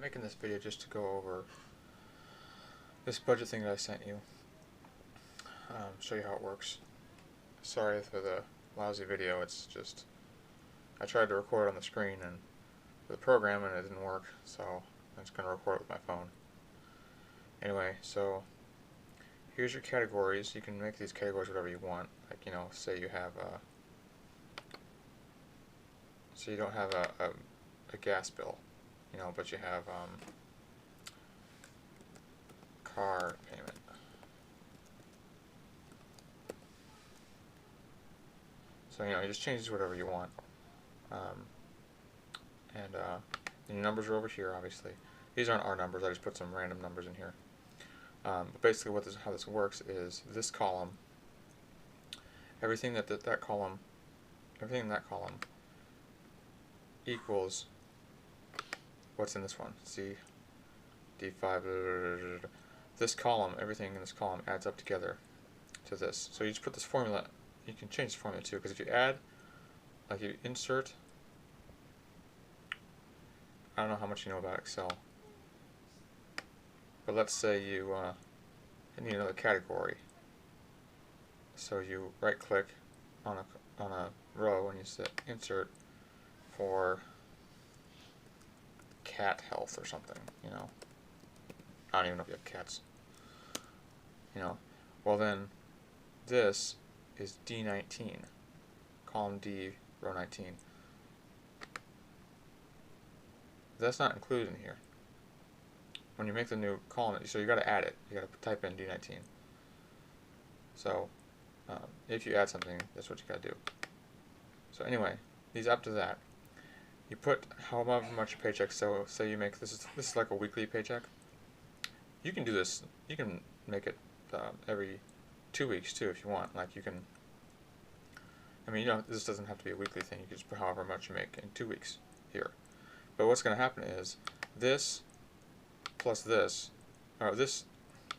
making this video just to go over this budget thing that I sent you. Show you how it works. Sorry for the lousy video. It's just I tried to record it on the screen and with the program and it didn't work, so I'm just going to record it with my phone. Anyway, so here's your categories. You can make these categories whatever you want. Like, you know, say you have so you don't have a gas bill, you know, but you have car payment. So, you know, you just change this whatever you want. And your numbers are over here, obviously. These aren't our numbers, I just put some random numbers in here. But basically how this works is this column, everything in that column equals what's in this one. See, D5, this column, everything in this column adds up together to this. So you just put this formula, you can change the formula too, because if you add, like you insert, I don't know how much you know about Excel, but let's say you need another category. So you right click on a row and you say insert for cat health or something, you know. I don't even know if you have cats. You know. Well then this is D19. Column D, row 19. That's not included in here. When you make the new column, so you got to add it. You got to type in D19. So if you add something, that's what you got to do. So anyway, these up to that. You put however much your paycheck. So say you make this is like a weekly paycheck. You can do this. You can make it every 2 weeks too if you want. Like you can. I mean, you know, this doesn't have to be a weekly thing. You can just put however much you make in 2 weeks here. But what's going to happen is this plus this, or this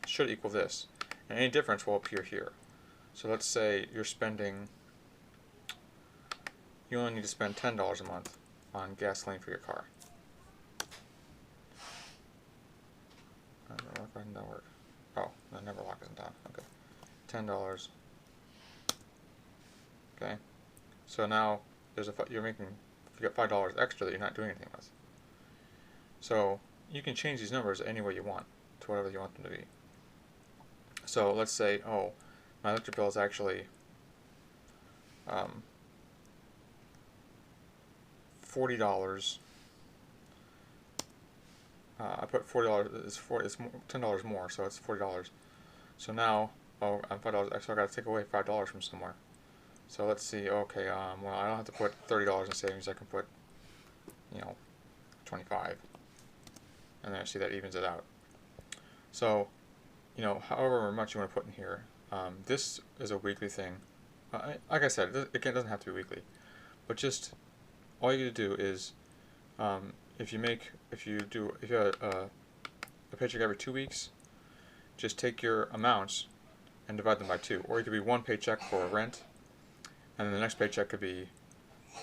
should equal this, and any difference will appear here. So let's say you're spending, you only need to spend $10 a month on gasoline for your car. I don't know if that work. Oh, the number lock isn't on. Okay, $10. Okay, so now there's you got $5 extra that you're not doing anything with. So you can change these numbers any way you want to whatever you want them to be. So let's say, oh, my electric bill is actually $40. I put $40. It's $10 more, so it's $40. So now, oh, I'm $5. So I got to take away $5 from somewhere. So let's see. Okay, well, I don't have to put $30 in savings. I can put, you know, 25, and then I see that evens it out. So, you know, however much you want to put in here. This is a weekly thing. Like I said, it doesn't have to be weekly, but just all you do is, if you have a paycheck every 2 weeks, just take your amounts and divide them by 2. Or it could be one paycheck for rent, and then the next paycheck could be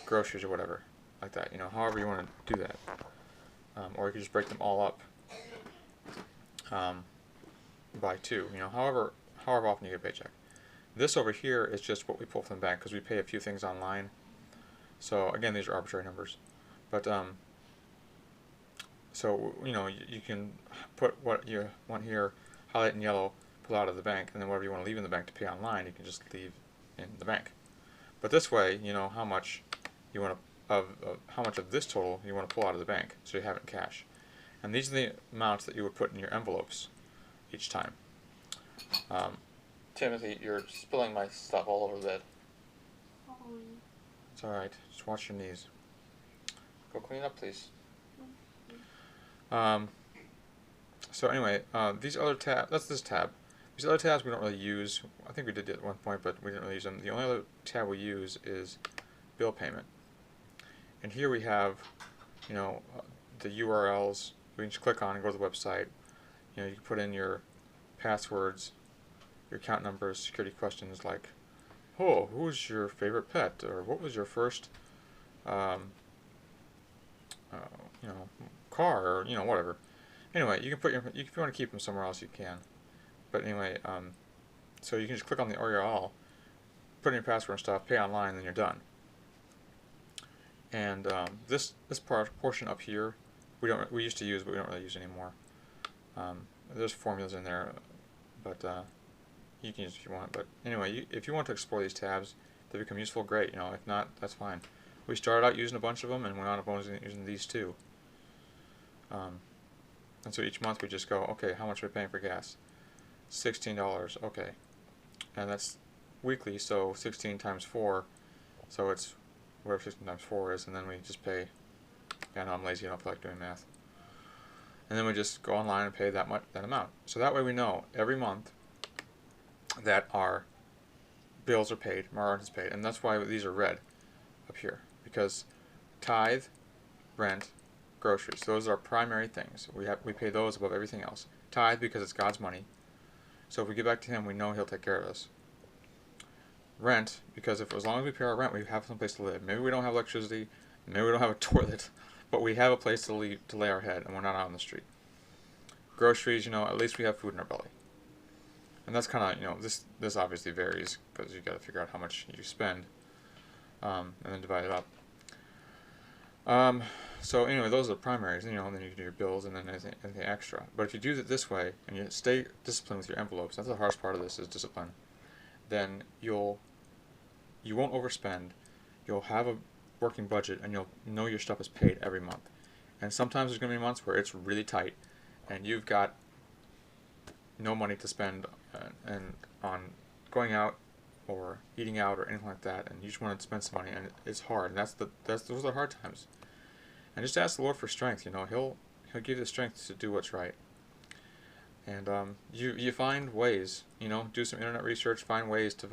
groceries or whatever, like that. You know, however you want to do that. Or you could just break them all up by 2. You know, however often you get a paycheck. This over here is just what we pull from the bank because we pay a few things online. So again, these are arbitrary numbers, but so you know you can put what you want here, highlight in yellow, pull out of the bank, and then whatever you want to leave in the bank to pay online, you can just leave in the bank. But this way, you know how much you want to how much of this total you want to pull out of the bank, so you have it in cash. And these are the amounts that you would put in your envelopes each time. Timothy, you're spilling my stuff all over the bed. It's alright, just watch your knees. Go clean up, please. So anyway, these other tabs, that's this tab. These other tabs we don't really use. I think we did it at one point, but we didn't really use them. The only other tab we use is bill payment. And here we have, you know, the URLs. We can just click on and go to the website. You know, you can put in your passwords, your account numbers, security questions like, oh, who's your favorite pet, or what was your first, you know, car, or whatever. Anyway, you can put if you want to keep them somewhere else, you can. But anyway, so you can just click on the URL, put in your password and stuff, pay online, and then you're done. And this portion up here, we used to use, but we don't really use anymore. There's formulas in there, but you can use it if you want. But anyway, if you want to explore these tabs, they become useful, great. If not, that's fine. We started out using a bunch of them, and went on to using these too. And so each month we just go, okay, how much are we paying for gas? $16, okay. And that's weekly, so 16 times 4, so it's whatever 16 times 4 is, and then we just pay. Yeah, no, I'm lazy, I don't feel like doing math. And then we just go online and pay that amount. So that way we know every month that our bills are paid, our rent is paid, and that's why these are red up here, because tithe, rent, groceries, those are our primary things. We pay those above everything else. Tithe because it's God's money, so if we give back to Him, we know He'll take care of us. Rent because as long as we pay our rent, we have some place to live. Maybe we don't have electricity, maybe we don't have a toilet, but we have a place to lay our head, and we're not out on the street. Groceries, at least we have food in our belly. And that's kind of, this obviously varies, because you got to figure out how much you spend, and then divide it up. So anyway, those are the primaries, and then you can do your bills and then anything extra. But if you do it this way, and you stay disciplined with your envelopes, that's the hardest part of this, is discipline, then you won't overspend, you'll have a working budget, and you'll know your stuff is paid every month. And sometimes there's going to be months where it's really tight, and you've got no money to spend and on going out or eating out or anything like that, and you just want to spend some money, and it's hard, and those are the hard times. And just ask the Lord for strength. He'll give you the strength to do what's right. And you find ways. Do some internet research, find ways to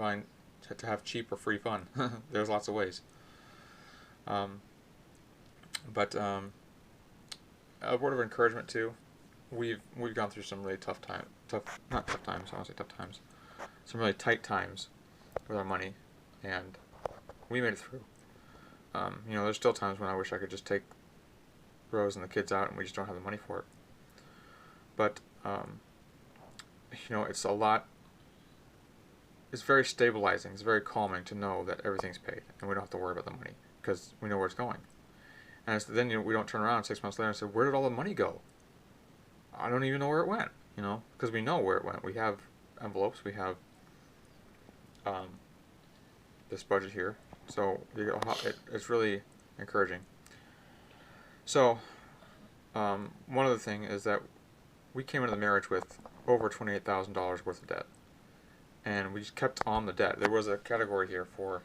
have cheap or free fun. There's lots of ways. But a word of encouragement too. We've gone through some really tough times. Not tough times. I want to say tough times. Some really tight times with our money, and we made it through. There's still times when I wish I could just take Rose and the kids out, and we just don't have the money for it. But it's a lot. It's very stabilizing. It's very calming to know that everything's paid, and we don't have to worry about the money because we know where it's going. And then we don't turn around 6 months later and say, "Where did all the money go? I don't even know where it went." Because we know where it went. We have envelopes. We have this budget here, so it's really encouraging. So one other thing is that we came into the marriage with over $28,000 worth of debt, and we just kept on the debt. There was a category here for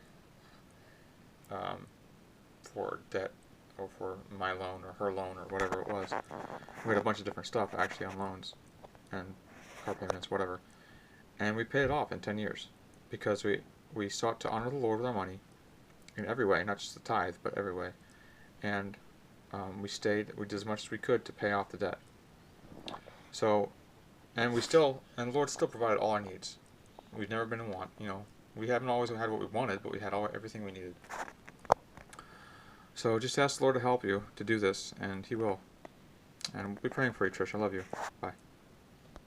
debt, or for my loan or her loan or whatever it was. We had a bunch of different stuff actually on loans and car payments, whatever, and we paid it off in 10 years because we sought to honor the Lord with our money in every way, not just the tithe, but every way. And we did as much as we could to pay off the debt. So, and the Lord still provided all our needs. We've never been in want. We haven't always had what we wanted, but we had everything we needed. So just ask the Lord to help you to do this, and He will. And we'll be praying for you, Trish. I love you. Bye.